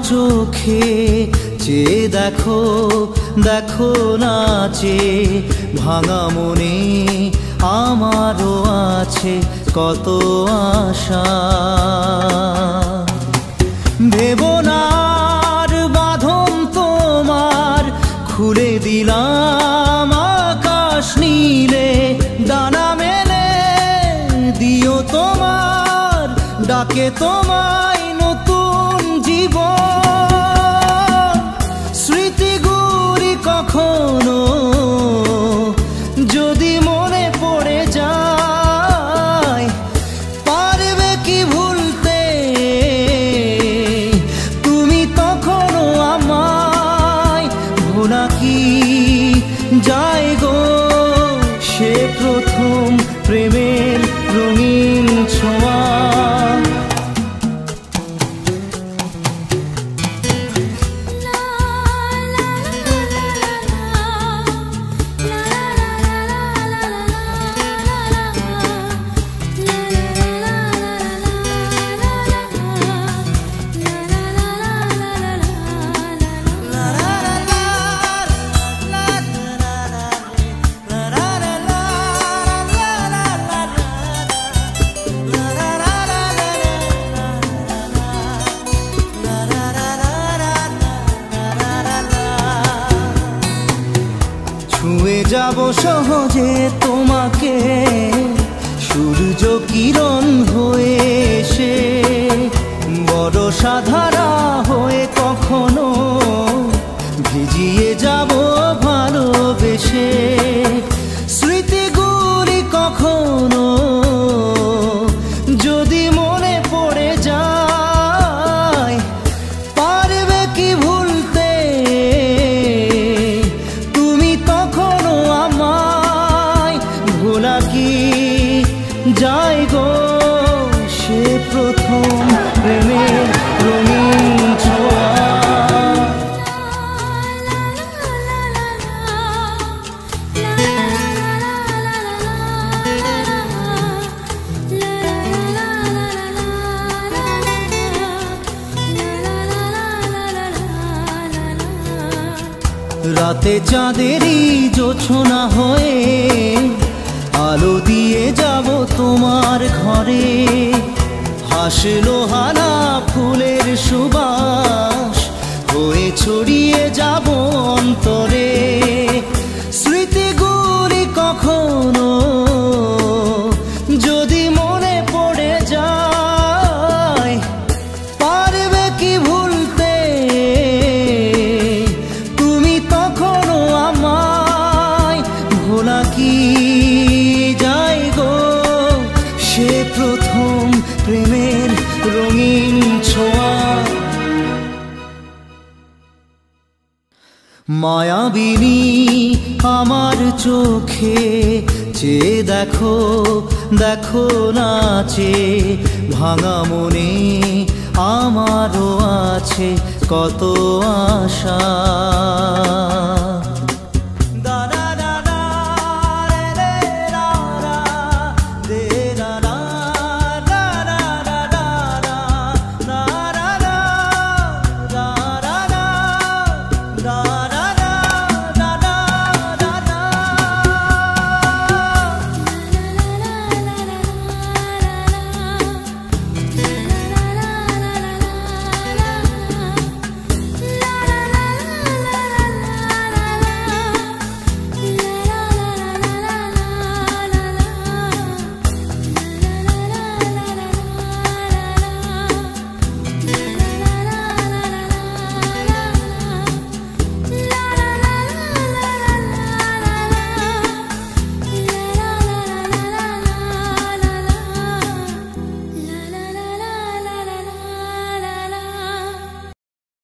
চোখে চেয়ে দেখো, দেখো নাচে ভাঙা মনে আমারও আছে কত আশা। ভেবো না আর বাঁধন তোমার, খুলে দিলাম আকাশ নীলে, ডানা মেলে দিও তোমার ডাকে তোমায় নতুন জীবন। স্মৃতিগুলি কখনো যদি মনে পড়ে যায়, পারবে কি ভুলতে তুমি তখনও আমায়? ভোলা কি যায় গো সে প্রথম প্রেমের রঙিন ছোঁয়া। ছুঁয়ে যাব সহজে তোমাকে সূর্য কিরণ হয়ে এসে, বরষা ধারা হয়ে কখনো ভিজিয়ে যাব ভালোবেসে। স্মৃতিগুলি কখনো যদি মনে পড়ে যায়, পারবে কি ভুলতে তুমি তখনও আমায়? ভোলা কি যায় গো সে প্রথম প্রেমের রঙিন ছোঁয়া। রাতে চাঁদেরই জোছনা হয়ে আলো দিয়ে যাব তোমার ঘরে, হাসলো হানা ফুলের সুবাস হয়ে ছড়িয়ে যাব অন্তরে। স্মৃতিগুলি কখনো যদি মনে পড়ে যায়, পারবে কি ভুলতে তুমি তখনও আমায়? ভোলা কি যায় গো সে প্রথম প্রেমের রঙিন ছোঁয়া। মায়াবিনী আমার চোখে চেয়ে দেখো, দেখো নাচে ভাঙা মনে আমারও আছে কত আশা।